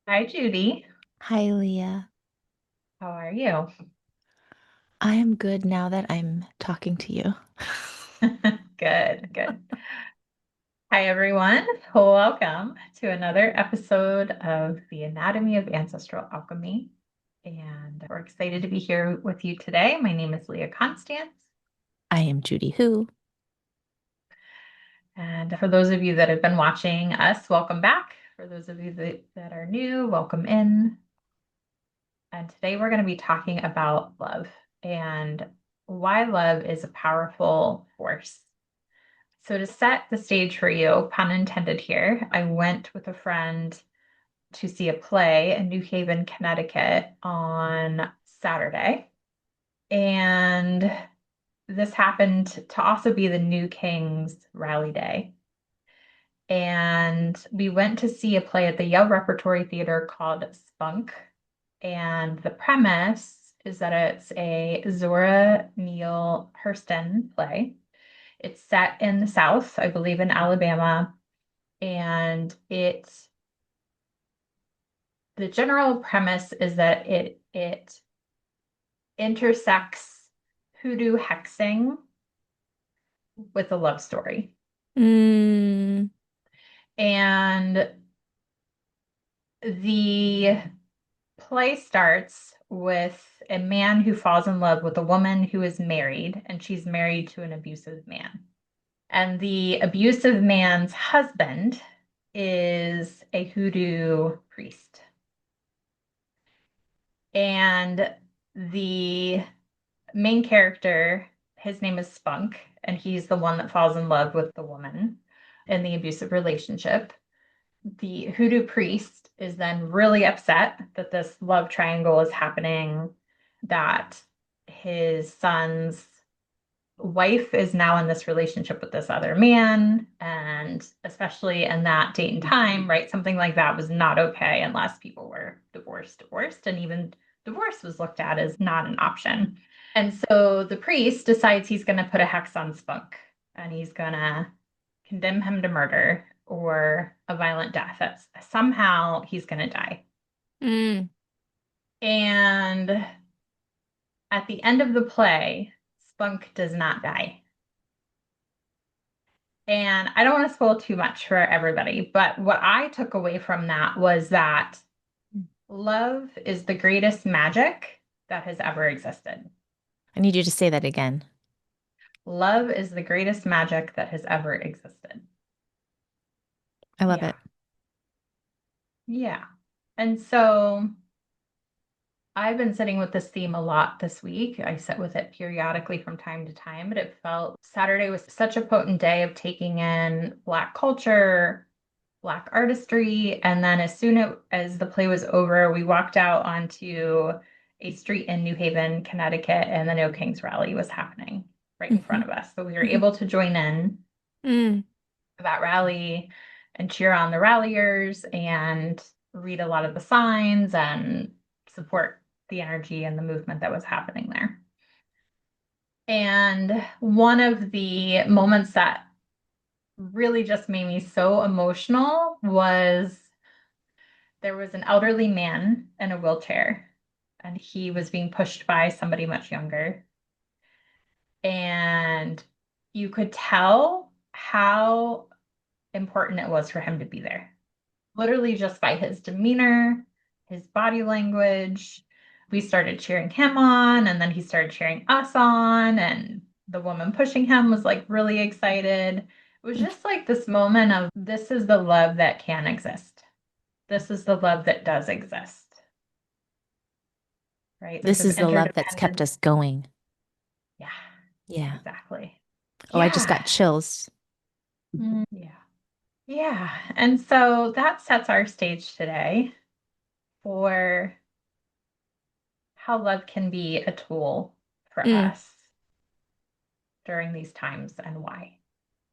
Hi, Judy. Hi, Leah. How are you? I am good now that I'm talking to you. Good, good. Hi, everyone. Welcome to another episode of the Anatomy of Ancestral Alchemy. And we're excited to be here with you today. My name is Leah Constance. I am Judy Who. And for those of you that have been watching us, welcome back. For those of you that are new, welcome in. And today we're going to be talking about love and why love is a powerful force. So, to set the stage for you, pun intended here, I went with a friend to see a play in New Haven, Connecticut on Saturday. And this happened to also be the New Kings Rally Day. And we went to see a play at the Yale Repertory Theater called Spunk. And the premise is that it's a Zora Neale Hurston play. It's set in the South, I believe in Alabama, and the general premise is that it intersects hoodoo hexing with a love story. Mm, And the play starts with a man who falls in love with a woman who is married, and she's married to an abusive man. And the abusive man's husband is a hoodoo priest. And the main character, his name is Spunk, and he's the one that falls in love with the woman in the abusive relationship. The hoodoo priest is then really upset that this love triangle is happening, that his son's wife is now in this relationship with this other man. And especially in that date and time, right? Something like that was not okay unless people were divorced. And even divorce was looked at as not an option. And so the priest decides he's going to put a hex on Spunk and he's going to condemn him to murder or a violent death. That's somehow he's going to die. mm. And at the end of the play, Spunk does not die. And I don't want to spoil too much for everybody, but what I took away from that was that love is the greatest magic that has ever existed. I need you to say that again. Love is the greatest magic that has ever existed. I love Yeah. it. Yeah. And so I've been sitting with this theme a lot this week. I sit with it periodically from time to time, but it felt Saturday was such a potent day of taking in Black culture, Black artistry. And then as soon as the play was over, we walked out onto a street in New Haven, Connecticut, and the No Kings Rally was happening right in front Hmm. of us. So we were Hmm. able to join in Mm. that rally and cheer on the ralliers and read a lot of the signs and support the energy and the movement that was happening there. And one of the moments that really just made me so emotional was there was an elderly man in a wheelchair and he was being pushed by somebody much younger. And you could tell how important it was for him to be there. Literally just by his demeanor, his body language. We started cheering him on, and then he started cheering us on, and the woman pushing him was like really excited. It was just like this moment of this is the love that can exist. This is the love that does exist, right? This This is is the love that's kept interdependent. us going. Yeah, Yeah. exactly. Oh, I just Yeah. got chills. Yeah. Yeah. And so that sets our stage today for how love can be a tool for Mm. us during these times and why.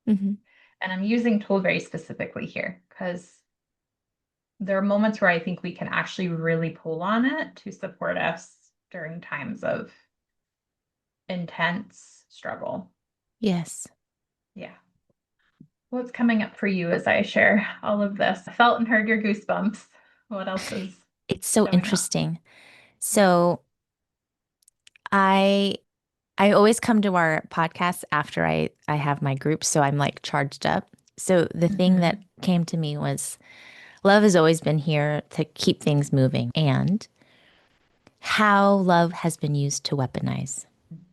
Hmm. And I'm using tool very specifically here because there are moments where I think we can actually really pull on it to support us during times of intense struggle. Yes. Yeah. What's coming up for you as I share all of this? I felt and heard your goosebumps. What else is It's so showing up? interesting. So I I always come to our podcast after I have my group, so I'm like charged up. So the thing that Hmm. came to me was love has always been here to keep things moving and how love has been used to weaponize.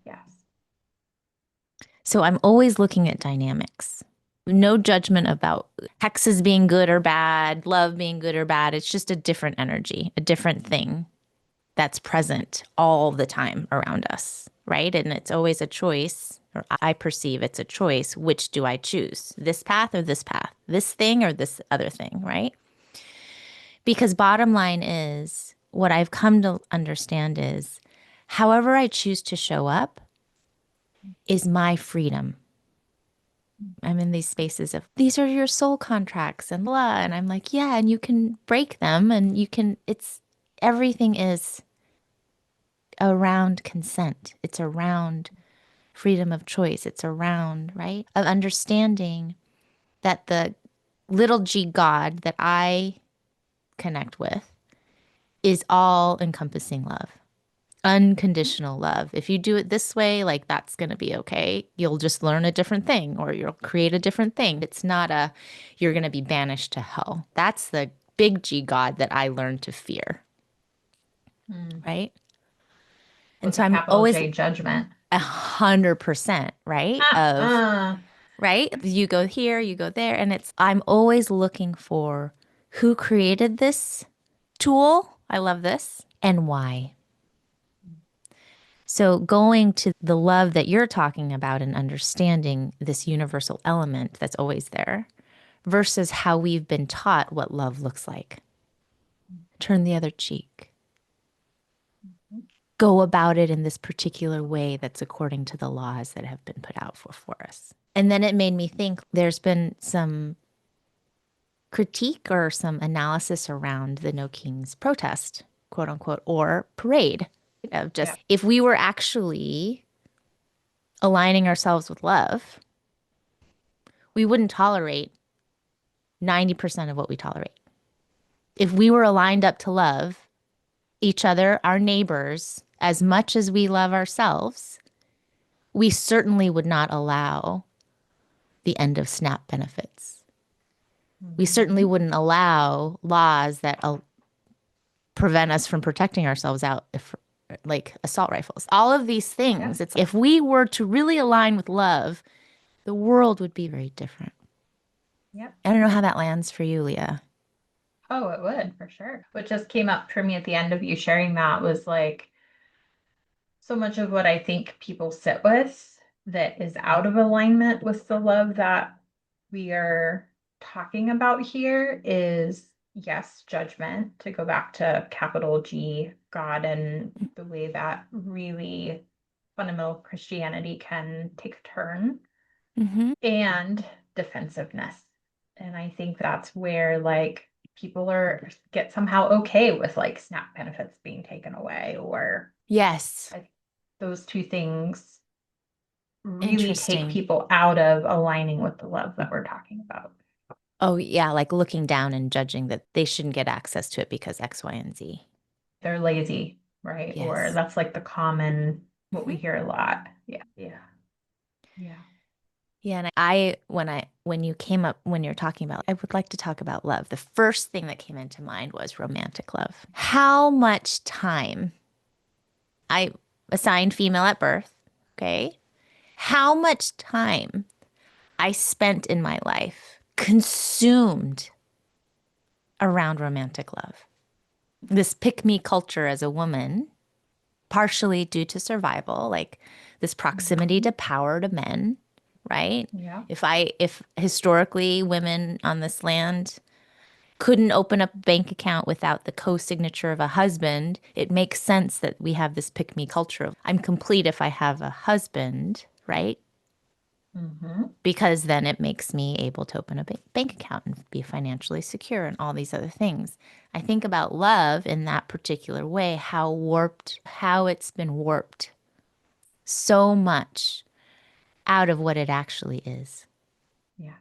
Yes. So I'm always looking at dynamics. No judgment about hexes being good or bad, love being good or bad. It's just a different energy, a different thing that's present all the time around us, right? And it's always a choice, or I perceive it's a choice. Which do I choose? This path or this path? This thing or this other thing, right? Because bottom line is what I've come to understand is however I choose to show up is my freedom. I'm in these spaces of these are your soul contracts and blah. And I'm like, yeah, and you can break them and you can, it's everything is around consent. It's around freedom of choice. It's around, right? Of understanding that the little g God that I connect with is all encompassing love, unconditional love. If you do it this way, like that's going to be okay. You'll just learn a different thing or you'll create a different thing. It's not a, you're going to be banished to hell. That's the big G God that I learned to fear, Mm. right? And With so a I'm capital always J, judgment. 100%, right? Ah, Of, right? You go here, you go there. And it's, I'm always looking for who created this tool. I love this and why. So, going to the love that you're talking about and understanding this universal element that's always there versus how we've been taught what love looks like. Turn the other cheek. Go about it in this particular way that's according to the laws that have been put out for us. And then it made me think there's been some critique or some analysis around the No Kings protest, quote unquote, or parade of yeah. just if we were actually aligning ourselves with love, we wouldn't tolerate 90% of what we tolerate. If we were aligned up to love each other, our neighbors, as much as we love ourselves, we certainly would not allow the end of SNAP benefits. We certainly Hmm. wouldn't allow laws that prevent us from protecting ourselves out if, like assault rifles. All of these Yeah. things. It's if we were to really align with love, the world would be very different. Yep. I don't know how that lands for you, Leah. Oh, it would for sure. What just came up for me at the end of you sharing that was like so much of what I think people sit with that is out of alignment with the love that we are talking about here is yes, judgment, to go back to capital G, God, and the way that really fundamental Christianity can take a turn, Mm-hmm. and defensiveness. And I think that's where like people are get somehow okay with like SNAP benefits being taken away, or Yes. I, those two things really take Interesting. people out of aligning with the love that we're talking about. Oh, yeah, like looking down and judging that they shouldn't get access to it because X, Y, and Z. They're lazy, right? Or Yes. that's like the common what we Mhm. hear a lot. Yeah. Yeah. Yeah. Yeah, and when you came up when you're talking about, I would like to talk about love. The first thing that came into mind was romantic love. How much time I assigned female at birth, okay? How much time I spent in my life consumed around romantic love. This pick me culture as a woman, partially due to survival, like this proximity Mhm. to power to men, right? Yeah. If historically women on this land couldn't open up a bank account without the co-signature of a husband, it makes sense that we have this pick me culture of I'm complete if I have a husband, right? Hmm. Because then it makes me able to open a bank account and be financially secure and all these other things. I think about love in that particular way, how warped, how it's been warped so much out of what it actually is. Yeah.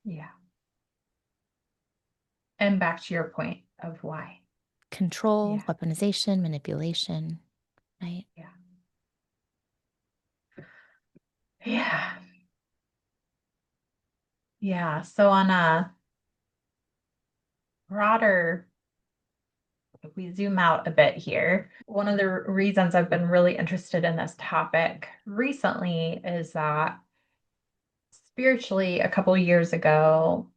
Yeah. And back to your point of why. Control, Yeah. weaponization, manipulation, right? Yeah. Yeah. Yeah. So on a broader, if we zoom out a bit here, one of the reasons I've been really interested in this topic recently is that spiritually, a couple of years ago,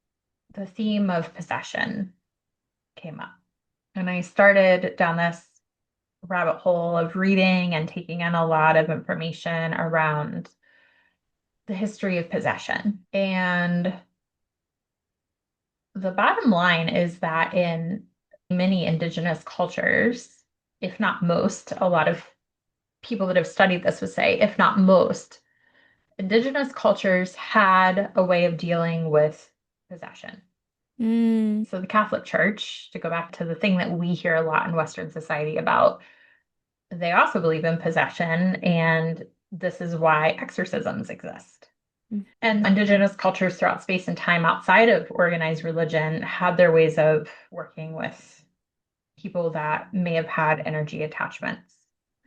the theme of possession came up. And I started down this rabbit hole of reading and taking in a lot of information around the history of possession. And the bottom line is that in many indigenous cultures, if not most, a lot of people that have studied this would say, if not most, indigenous cultures had a way of dealing with possession. Mm, So the Catholic Church, to go back to the thing that we hear a lot in Western society about, they also believe in possession, and this is why exorcisms exist. mm, And indigenous cultures throughout space and time outside of organized religion had their ways of working with people that may have had energy attachments.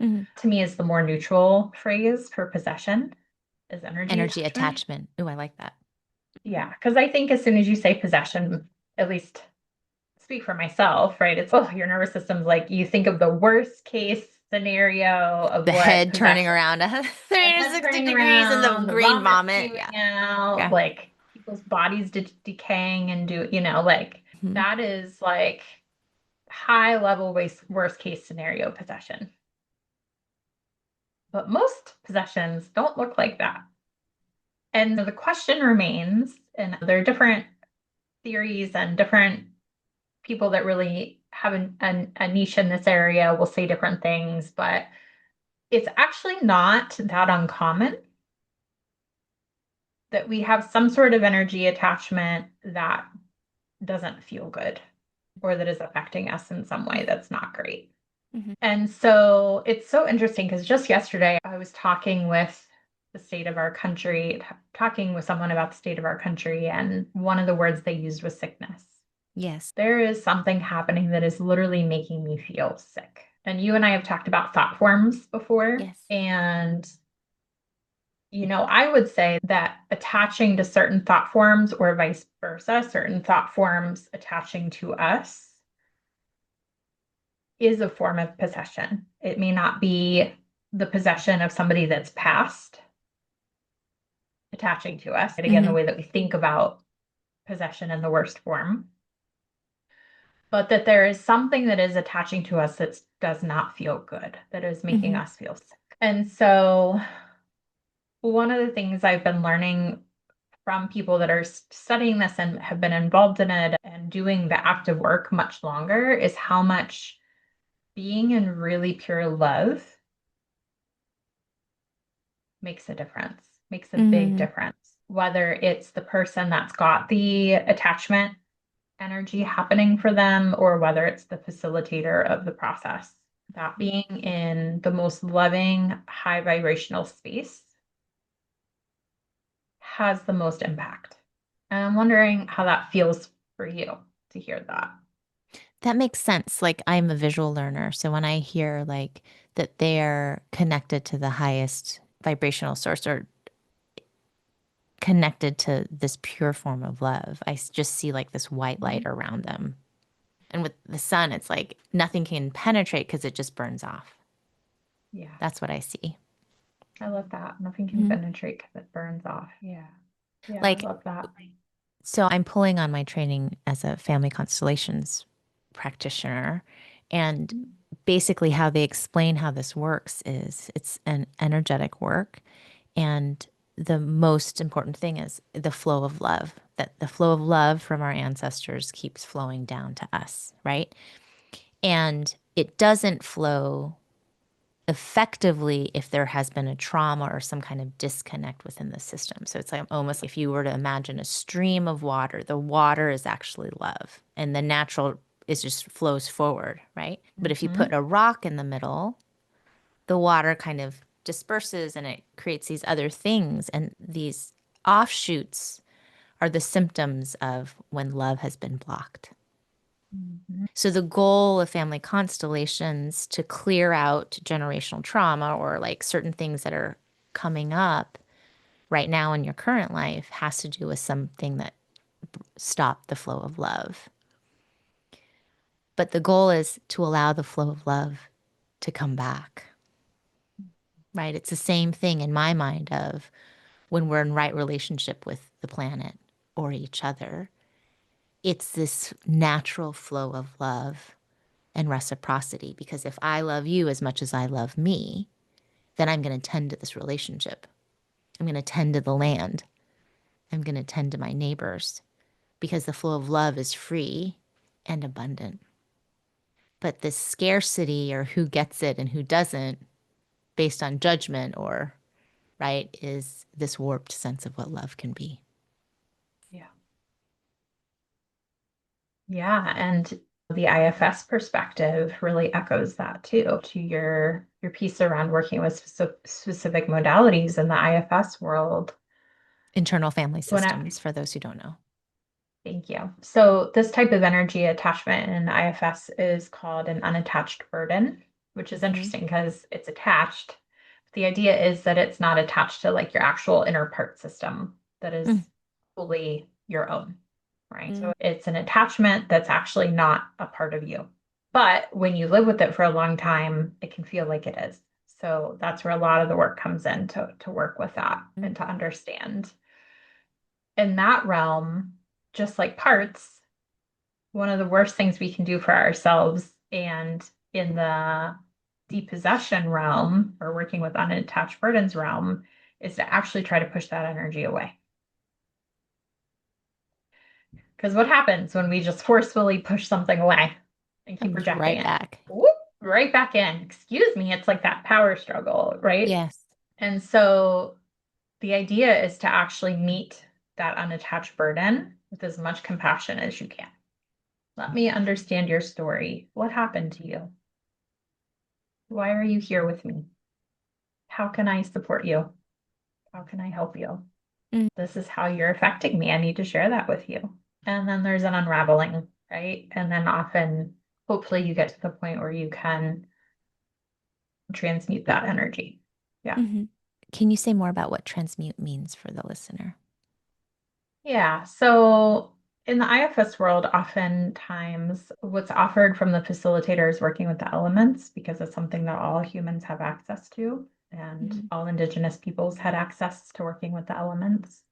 mhm. To me, is the more neutral phrase for possession is energy Energy attachment. attachment. Ooh, I like that. Yeah, because I think as soon as you say possession, at least speak for myself, right? It's, oh, your nervous system's like, you think of the worst case scenario of The what head turning possession, around the head 360 turning degrees and the around, the green vomit vomit. spewing Yeah. out, Yeah. like people's bodies decaying and like Mhm. that is like high level worst case scenario possession. But most possessions don't look like that. And the question remains, and there are different theories and different people that really have a niche in this area will say different things, but it's actually not that uncommon that we have some sort of energy attachment that doesn't feel good or that is affecting us in some way that's not great. Mhm. And so it's so interesting because just yesterday I was talking with the state of our country, talking with someone about the state of our country, and one of the words they used was sickness. Yes. There is something happening that is literally making me feel sick. And you and I have talked about thought forms before. Yes. And, I would say that attaching to certain thought forms or vice versa, certain thought forms attaching to us is a form of possession. It may not be the possession of somebody that's passed attaching to us. And again, the Mhm. way that we think about possession in the worst form, but that there is something that is attaching to us that does not feel good, that is making Mhm. us feel sick. And so, one of the things I've been learning from people that are studying this and have been involved in it and doing the active work much longer is how much being in really pure love makes a difference, makes a big Mhm. difference. Whether it's the person that's got the attachment energy happening for them or whether it's the facilitator of the process. That being in the most loving, high vibrational space has the most impact. And I'm wondering how that feels for you to hear that. That makes sense. Like I'm a visual learner, so when I hear like that they're connected to the highest vibrational source or connected to this pure form of love, just see like this white light Mhm. around them. And with the sun, it's like nothing can penetrate because it just burns off. Yeah, That's what I see. I love that. Nothing can Mhm. penetrate because it burns off. Yeah. Yeah, I Like, love that. so I'm pulling on my training as a family constellations practitioner. And Mhm. basically, how they explain how this works is it's an energetic work. And the most important thing is the flow of love, that the flow of love from our ancestors keeps flowing down to us, right? And it doesn't flow effectively if there has been a trauma or some kind of disconnect within the system. So it's like almost if you were to imagine a stream of water, the water is actually love and the natural is just flows forward, right? But if you put Mhm. a rock in the middle, the water kind of disperses and it creates these other things. And these offshoots are the symptoms of when love has been blocked. Mhm. So the goal of family constellations to clear out generational trauma or like certain things that are coming up right now in your current life has to do with something that stopped the flow of love. But the goal is to allow the flow of love to come back, right? It's the same thing in my mind of when we're in right relationship with the planet or each other. It's this natural flow of love and reciprocity. Because if I love you as much as I love me, then I'm going to tend to this relationship. I'm going to tend to the land. I'm going to tend to my neighbors because the flow of love is free and abundant. But this scarcity or who gets it and who doesn't based on judgment or right is this warped sense of what love can be. Yeah. Yeah, and the IFS perspective really echoes that too, to your piece around working with specific modalities in the IFS world. Internal family When I systems, for those who don't know. Thank you. So this type of energy attachment in IFS is called an unattached burden, which is Mm-hmm. interesting because it's attached. The idea is that it's not attached to like your actual inner part system that is fully your own, right? Mm-hmm. So it's an attachment that's actually not a part of you. But when you live with it for a long time, it can feel like it is. So that's where a lot of the work comes in to work with that and to understand. In that realm, just like parts, one of the worst things we can do for ourselves and in the depossession realm or working with unattached burdens realm is to actually try to push that energy away. Because what happens when we just forcefully push something away and keep Comes projecting right it? back. Whoop, right back in. Excuse me, it's like that power struggle, right? Yes. And so the idea is to actually meet that unattached burden with as much compassion as you can. Let me understand your story. What happened to you? Why are you here with me? How can I support you? How can I help you? Mm. This is how you're affecting me. I need to share that with you. And then there's an unraveling, right? And then often, hopefully, you get to the point where you can transmute that energy. Yeah. Mm-hmm. Can you say more about what transmute means for the listener? Yeah. So in the IFS world, oftentimes what's offered from the facilitator is working with the elements because it's something that all humans have access to, and Mm-hmm. all Indigenous peoples had access to working with the elements.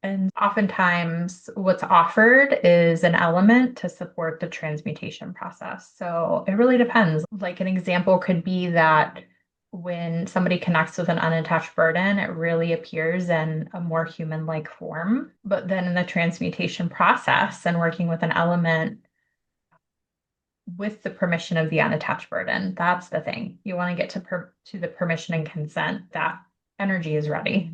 And oftentimes, what's offered is an element to support the transmutation process. So it really depends. Like an example could be that when somebody connects with an unattached burden, it really appears in a more human-like form. But then in the transmutation process and working with an element with the permission of the unattached burden, that's the thing. You want to get to the permission and consent that energy is ready.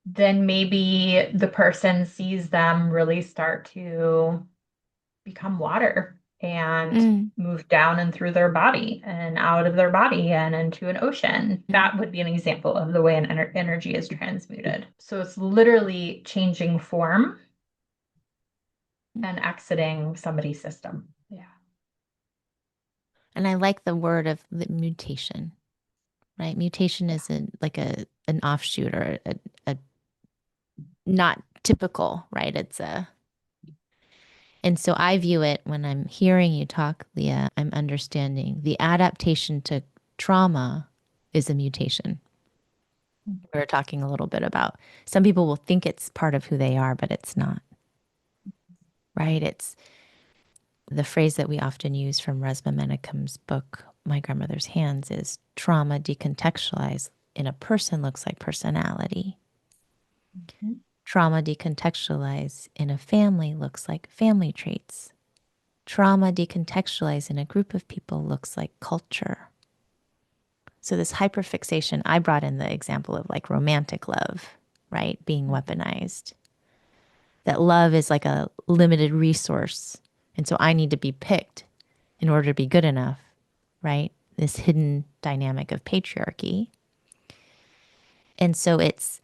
Then maybe the person sees them really start to become water and Mm. move down and through their body and out of their body and into an ocean. Mm. That would be an example of the way an energy is transmuted. So it's literally changing form and exiting somebody's system. Yeah. And I like the word of the mutation, right? Mutation Yeah. is like an offshoot or a not typical, right? And so I view it when I'm hearing you talk, Leah, I'm understanding the adaptation to trauma is a mutation. We were talking a little bit about some people will think it's part of who they are, but it's not, right? It's the phrase that we often use from Resmaa Menakem's book, My Grandmother's Hands, is trauma decontextualized in a person looks like personality. Mhm. Trauma decontextualized in a family looks like family traits. Trauma decontextualized in a group of people looks like culture. So, this hyperfixation, I brought in the example of like romantic love, right? Being weaponized. That love is like a limited resource. And so I need to be picked in order to be good enough, right? This hidden dynamic of patriarchy. And so it's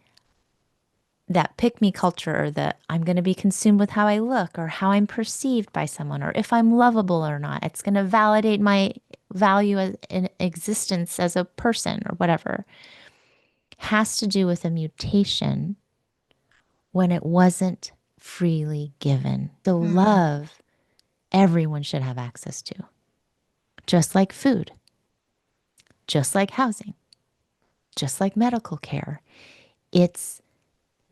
that pick me culture, or the I'm going to be consumed with how I look or how I'm perceived by someone or if I'm lovable or not. It's going to validate my value as in existence as a person or whatever. Has to do with a mutation when it wasn't freely given. So Mm. love, everyone should have access to, just like food, just like housing, just like medical care. It's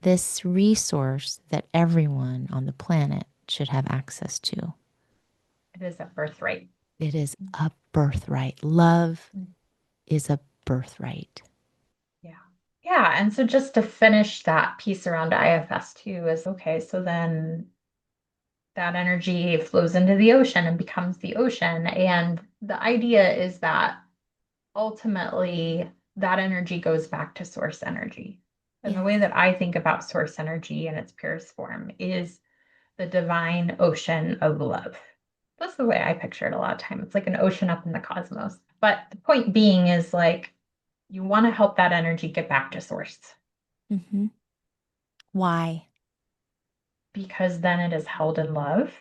this resource that everyone on the planet should have access to. It is a birthright. It is a birthright. Love Mm. is a birthright. Yeah. Yeah. And so just to finish that piece around IFS too is okay. So then that energy flows into the ocean and becomes the ocean. And the idea is that ultimately that energy goes back to source energy. And the Yes. way that I think about source energy in its purest form is the divine ocean of love. That's the way I picture it a lot of time. It's like an ocean up in the cosmos. But the point being is like you want to help that energy get back to source Mm-hmm. Why? because then it is held in love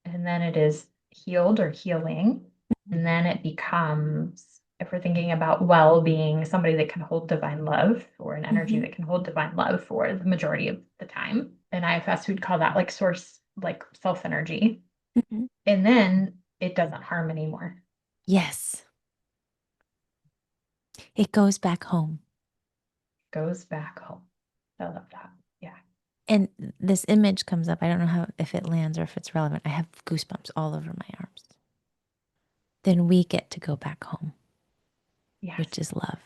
and then it is healed or healing. And then it becomes, if we're thinking about well-being, somebody that can hold divine love or an energy Mm-hmm. that can hold divine love for the majority of the time. In IFS, we'd call that like source, like self energy. Mm-hmm. And then it doesn't harm anymore. Yes. It goes back home. Goes back home. I love that. Yeah. And this image comes up. I don't know how if it lands or if it's relevant. I have goosebumps all over my arms. Then we get to go back home, Yes. which is love.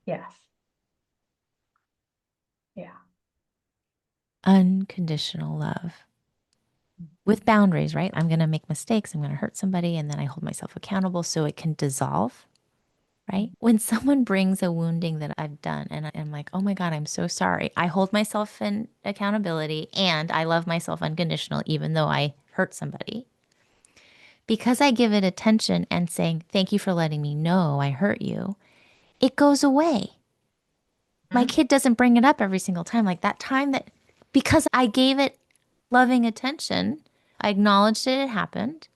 Yes. Yeah. Unconditional love with boundaries, right? I'm going to make mistakes. I'm going to hurt somebody. And then I hold myself accountable so it can dissolve, right? When someone brings a wounding that I've done and I'm like, oh my God, I'm so sorry. I hold myself in accountability and I love myself unconditional, even though I hurt somebody. Because I give it attention and saying, thank you for letting me know I hurt you, it goes away. My Mhm. kid doesn't bring it up every single time. Like that time that, because I gave it loving attention, I acknowledged it happened,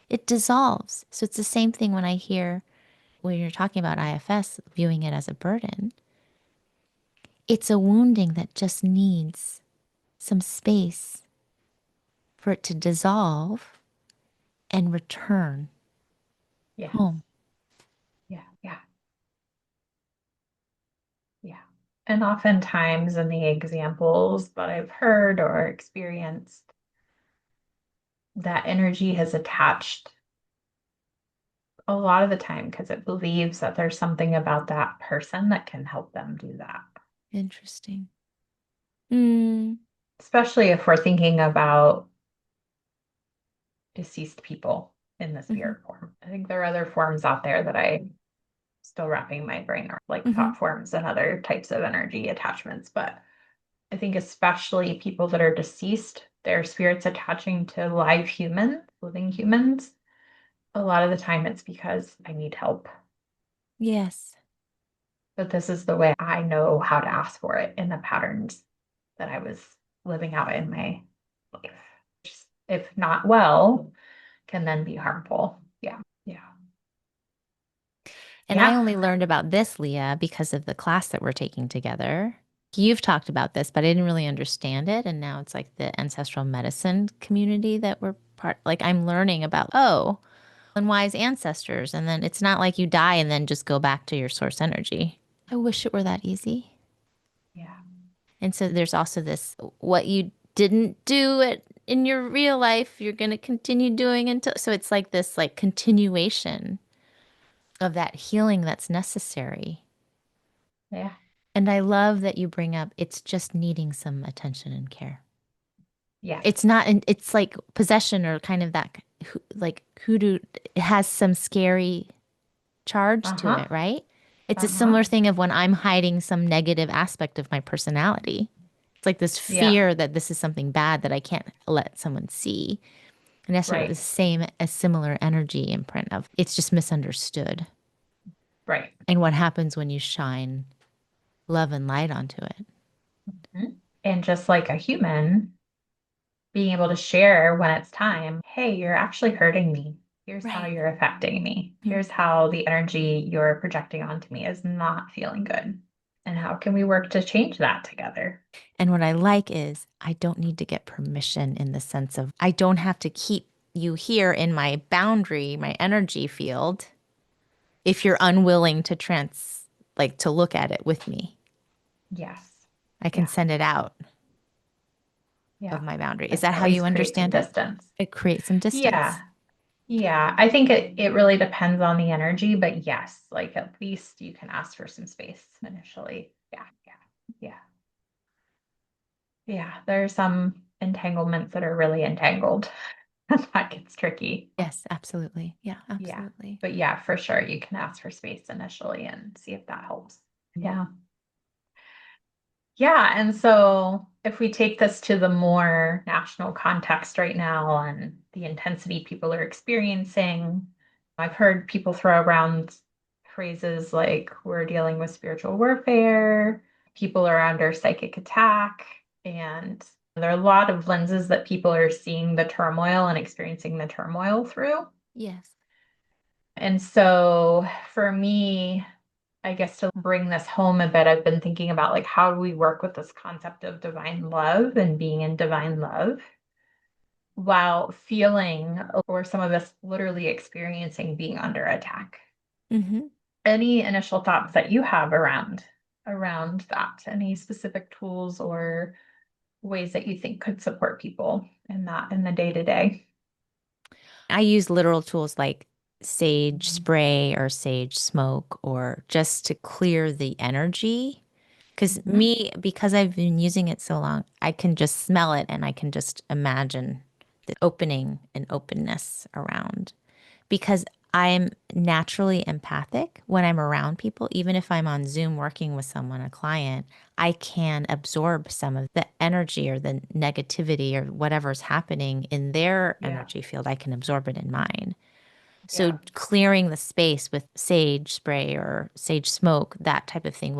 it dissolves. So it's the same thing when I hear, when you're talking about IFS, viewing it as a burden. It's a wounding that just needs some space for it to dissolve and return Yes. home. Yeah. Yeah. Yeah. And oftentimes in the examples that I've heard or experienced, that energy has attached a lot of the time because it believes that there's something about that person that can help them do that. Interesting. Mm, Especially if we're thinking about deceased people in the mm-hmm, spirit form. I think there are other forms out there that I'm still wrapping my brain around, like mm-hmm. thought forms and other types of energy attachments. But I think especially people that are deceased, their spirits attaching to live humans, living humans, a lot of the time it's because I need help. Yes. But this is the way I know how to ask for it in the patterns that I was living out in my life. If not well, can then be harmful. Yeah. Yeah. And I Yeah. only learned about this, Leah, because of the class that we're taking together. You've talked about this, but I didn't really understand it. And now it's like the ancestral medicine community that we're part, like I'm learning about, oh, and wise ancestors. And then it's not like you die and then just go back to your source energy. I wish it were that easy. Yeah. And so there's also this, what you didn't do it in your real life, you're going to continue doing until, so it's like this like continuation of that healing that's necessary. Yeah. And I love that you bring up it's just needing some attention and care. Yes. It's not, it's like possession or kind of that, like hoodoo, it has some scary charge to Uh-huh. it, right? It's a Uh-huh. similar thing of when I'm hiding some negative aspect of my personality. It's like this Yeah. fear that this is something bad that I can't let someone see. And that's sort of the Right. same, a similar energy imprint of it's just misunderstood. Right. And what happens when you shine love and light onto it? And just like a human, being able to share when it's time, hey, you're actually hurting me. Here's how Right. you're affecting me. Here's how the energy you're projecting onto me is not feeling good. And how can we work to change that together? And what I like is I don't need to get permission in the sense of I don't have to keep you here in my boundary, my energy field, if you're unwilling to like to look at it with me. Yes. I can Yeah. send it out of Yeah. my boundary. Is Like that at how you least create some understand it? distance. It creates some distance. Yeah. Yeah. I think it really depends on the energy, but yes, like at least you can ask for some space initially. Yeah. Yeah. Yeah. Yeah. There are some entanglements that are really entangled. That gets tricky. Yes, absolutely. Yeah, Yeah. absolutely. But yeah, for sure, you can ask for space initially and see if that helps. Yeah. Yeah. And so if we take this to the more national context right now and the intensity people are experiencing, I've heard people throw around phrases like we're dealing with spiritual warfare, people are under psychic attack, and there are a lot of lenses that people are seeing the turmoil and experiencing the turmoil through. Yes. And so for me, I guess to bring this home a bit, I've been thinking about like how do we work with this concept of divine love and being in divine love while feeling or some of us literally experiencing being under attack. Mm-hmm. Any initial thoughts that you have around that? Any specific tools or ways that you think could support people in that in the day to day? I use literal tools like sage spray or sage smoke or just to clear the energy. Because I've been using it so long, I can just smell it and I can just imagine the opening and openness around. Because I'm naturally empathic when I'm around people, even if I'm on Zoom working with someone, a client, I can absorb some of the energy or the negativity or whatever's happening in their Yeah, energy field. I can absorb it in mine. So yeah, clearing the space with sage spray or sage smoke, that type of thing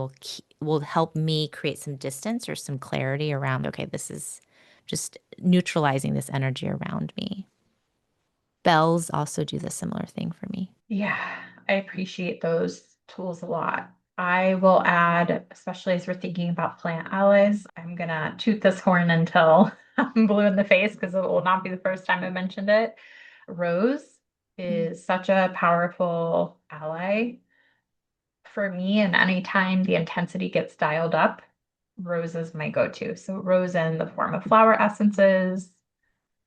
will help me create some distance or some clarity around, okay, this is just neutralizing this energy around me. Bells also do the similar thing for me. yeah. I appreciate those tools a lot. I will add, especially as we're thinking about plant allies, I'm gonna toot this horn until I'm blue in the face because it will not be the first time I mentioned it. Rose Mm. is such a powerful ally for me, and anytime the intensity gets dialed up, rose is my go-to. So rose in the form of flower essences,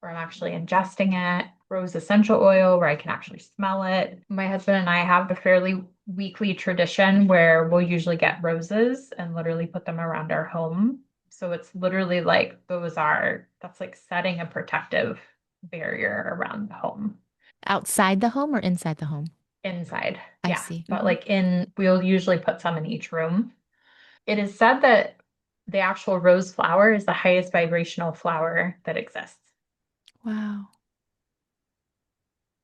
where I'm actually ingesting it, rose essential oil, where I can actually smell it. My husband and I have a fairly weekly tradition where we'll usually get roses and literally put them around our home. So it's literally like that's like setting a protective barrier around the home Outside the home or inside the home? inside. I Yeah. see. But like we'll usually put some in each room. It is said that the actual rose flower is the highest vibrational flower that exists. Wow.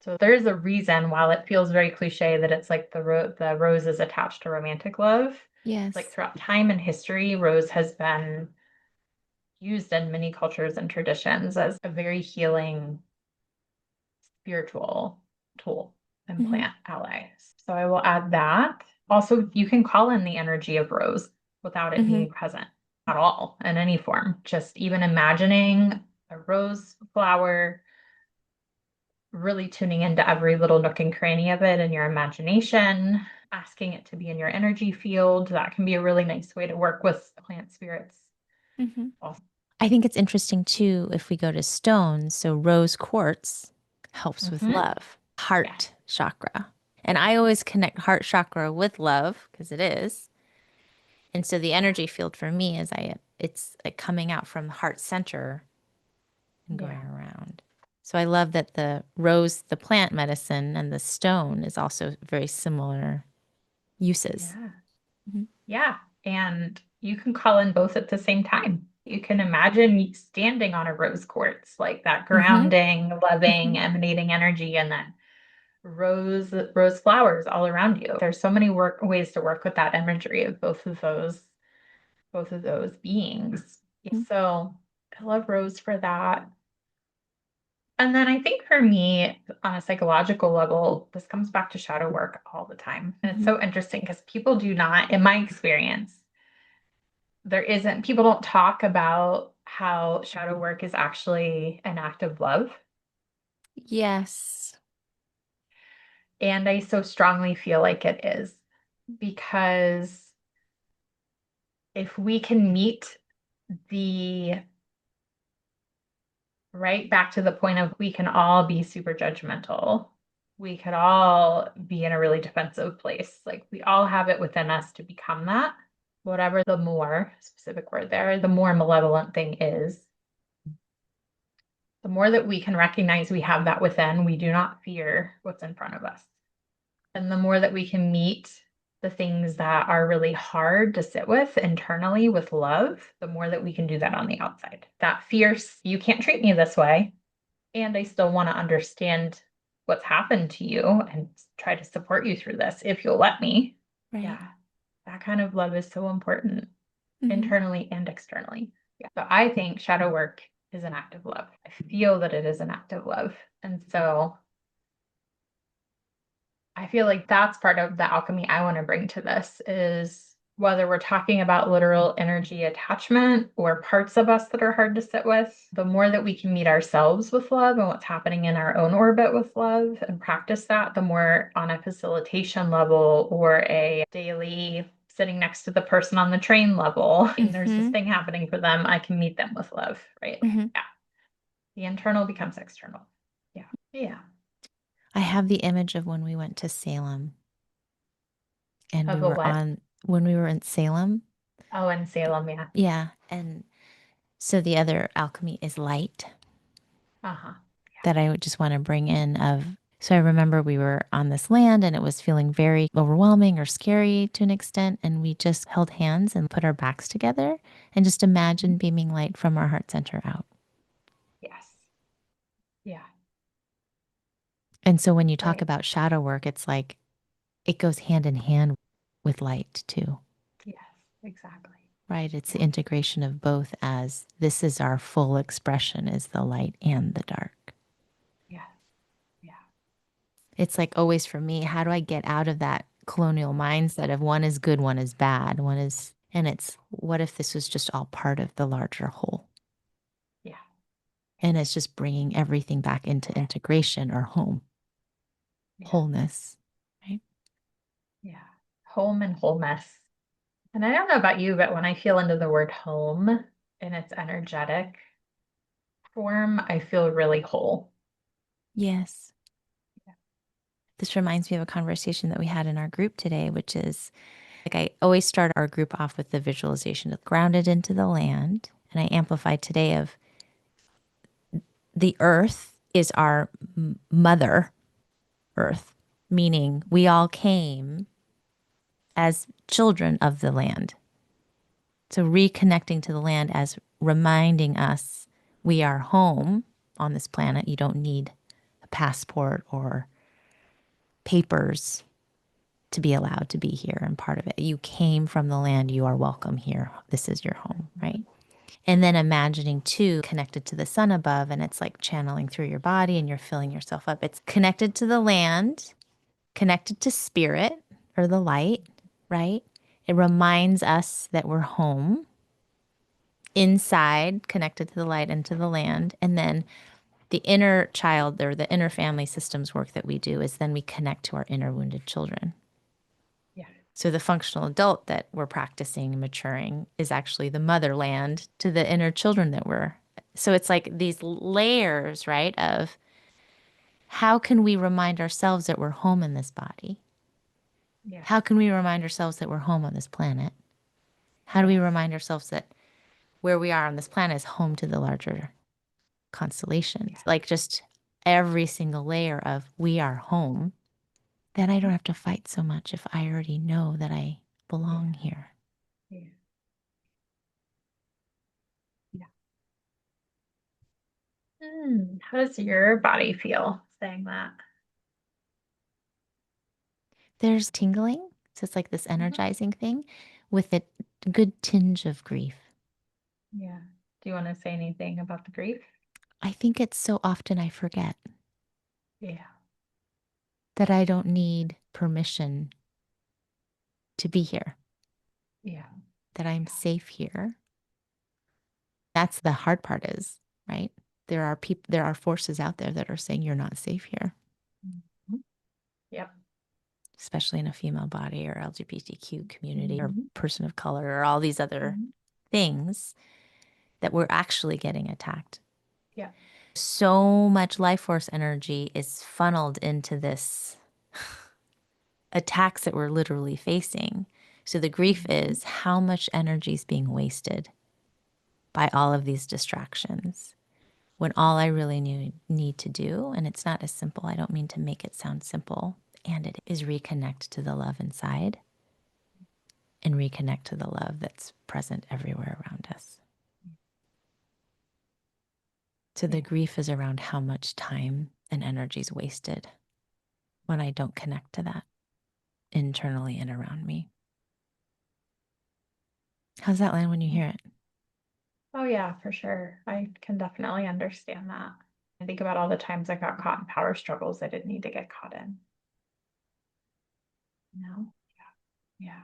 So there is a reason, while it feels very cliche, that it's like the rose is attached to romantic love. Like Yes. throughout time and history, rose has been used in many cultures and traditions as a very healing spiritual tool and Hmm. plant ally. So I will add that. Also, you can call in the energy of rose without it Hmm. being present at all in any form. Just even imagining a rose flower, really tuning into every little nook and cranny of it in your imagination, asking it to be in your energy field. That can be a really nice way to work with plant spirits. Hmm. Also. I think it's interesting too if we go to stones. So rose quartz helps with Mhm. love, Yeah. heart chakra. And I always connect heart chakra with love because it is. And so the Yeah. energy field for me is it's like coming out from heart center and Yeah. going around. So I love that the rose, the plant medicine, and the stone is also very similar uses. Yeah. Mhm. Yeah. And you can call in both at the same time. You can imagine standing on a rose quartz, like that Hmm. grounding, Hmm. loving, emanating energy, and then rose flowers all around you. There's so many ways to work with that imagery of both of those beings. Mhm. So I love Rose for that. And then I think for me, on a psychological level, this comes back to shadow work all the time. And it's so interesting because people do not, in my experience, people don't talk about how shadow work is actually an act of love. Yes. And I so strongly feel like it is, because if we can meet the right back to the point of we can all be super judgmental. We could all be in a really defensive place. Like we all have it within us to become that. Whatever the more specific word there, the more malevolent thing is, the more that we can recognize we have that within, we do not fear what's in front of us. And the more that we can meet the things that are really hard to sit with internally with love, the more that we can do that on the outside. That fierce, you can't treat me this way, and I still want to understand what's happened to you and try to support you through this if you'll let me. Right. Yeah. That kind of love is so important Mhm. internally and externally. Yeah. So I think shadow work is an act of love. I feel that it is an act of love. And so I feel like that's part of the alchemy I want to bring to this, is whether we're talking about literal energy attachment or parts of us that are hard to sit with, the more that we can meet ourselves with love and what's happening in our own orbit with love and practice that, the more on a facilitation level or a daily sitting next to the person on the train level, and there's this thing happening for them, I can meet them with love, right? Mhm. Yeah. The internal becomes external. Yeah. Yeah. I have the image of when we went to Salem and Of a what? when we were in Salem. Oh, in Salem, yeah. Yeah. And so the other alchemy is light Uh-huh. that I would just want to bring in of. So I remember we were on this land and it was feeling very overwhelming or scary to an extent. And we just held hands and put our backs together and just imagine beaming light from our heart center out. Yes. Yeah. And so when you talk Right. about shadow work, it's like it goes hand in hand with light too, Yes, exactly. right? It's the Yeah. integration of both, as this is our full expression, is the light and the dark. Yeah. Yeah. It's like always for me, how do I get out of that colonial mindset of one is good, one is bad, and it's what if this was just all part of the larger whole? Yeah. And it's just bringing everything back into integration or home, Yeah. wholeness, right? Yeah. Home and wholeness. And I don't know about you, but when I feel into the word home in its energetic form, I feel really whole. Yes. Yeah. This reminds me of a conversation that we had in our group today, which is like I always start our group off with the visualization of grounded into the land. And I amplified today of the earth is our mother earth, meaning we all came as children of the land. So reconnecting to the land as reminding us we are home on this planet. You don't need a passport or papers to be allowed to be here and part of it. You came from the land, you are welcome here. This is your home, right? And then imagining too, connected to the sun above, and it's like channeling through your body and you're filling yourself up. It's connected to the land, connected to spirit or the light, right? It reminds us that we're home, inside, connected to the light and to the land. And then the inner child or the inner family systems work that we do is then we connect to our inner wounded children. Yeah. So the functional adult that we're practicing and maturing is actually the motherland to the inner children that we're. So it's like these layers, right, of how can we remind ourselves that we're home in this body? Yeah. How can we remind ourselves that we're home on this planet? How do we remind ourselves that where we are on this planet is home to the larger constellations? Like just every single layer of we are home. Then I don't have to fight so much if I already know that I belong here. Yeah. Yeah. How does your body feel saying that? There's tingling. So it's like this energizing thing with it a good tinge of grief. Yeah. Do you want to say anything about the grief? I think it's so often I forget Yeah. that I don't need permission to be here, Yeah. that I'm safe here. That's the hard part is, right? There are forces out there that are saying you're not safe here, Mhm. Yep. especially in a female body or LGBTQ community or Mhm. person of color or all these other Mhm. things that we're actually getting attacked. Yeah. So much life force energy is funneled into this attacks that we're literally facing. So the grief Mhm. is how much energy is being wasted by all of these distractions when all I really need to do, and it's not as simple, I don't mean to make it sound simple, and it is reconnect to the love inside and reconnect to the love that's present everywhere around us. So the Yeah. grief is around how much time and energy is wasted when I don't connect to that internally and around me. How's that land when you hear it? Oh yeah, for sure. I can definitely understand that. I think about all the times I got caught in power struggles I didn't need to get caught in. No. Yeah. Yeah.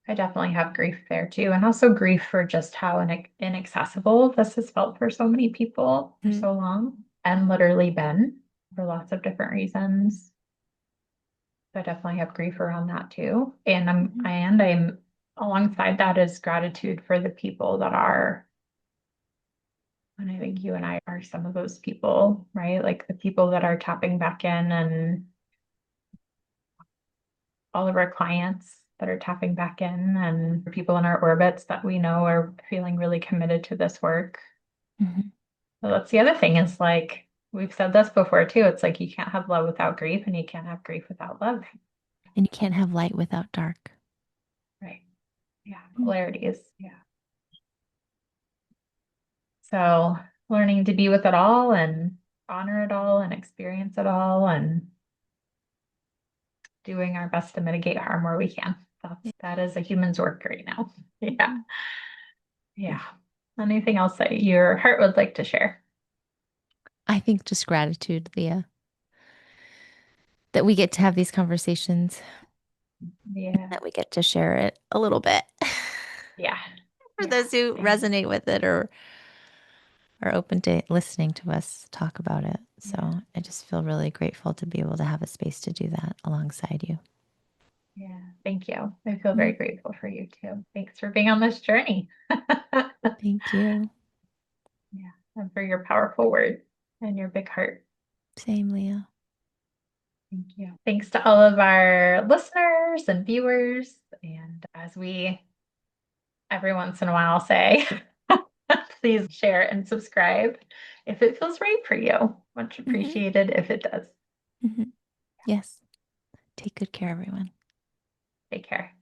I definitely have grief there too. And also grief for just how inaccessible this has felt for so many people for Mm-hmm. so long and literally been for lots of different reasons. So I definitely have grief around that too. And I'm alongside that is gratitude for the people that are, and I think you and I are some of those people, right? Like the people that are tapping back in and all of our clients that are tapping back in and people in our orbits that we know are feeling really committed to this work. Mm-hmm. So that's the other thing is like, we've said this before too. It's like you can't have love without grief and you can't have grief without love. And you can't have light without dark. Right. Yeah. Mm. Polarities. Yeah. So learning to be with it all and honor it all and experience it all and doing our best to mitigate harm where we can. That is a human's work right now. Yeah. Yeah. Anything else that your heart would like to share? I think just gratitude, Leah, that we get to have these conversations, Yeah. that we get to share it a little bit Yeah. for Yeah. those who Same. resonate with it or are open to listening to us talk about it. So Yeah. I just feel really grateful to be able to have a space to do that alongside you. Yeah. Thank you. I feel very Mm. grateful for you too. Thanks for being on this journey. Thank you. Yeah. And for your powerful words and your big heart. Same, Leah. Thank you. Thanks to all of our listeners and viewers. And as we every once in a while say, please share and subscribe if it feels right for you. Much Mm-hmm. appreciated if it does. Mm-hmm. Yes. Take good care, everyone. Take care.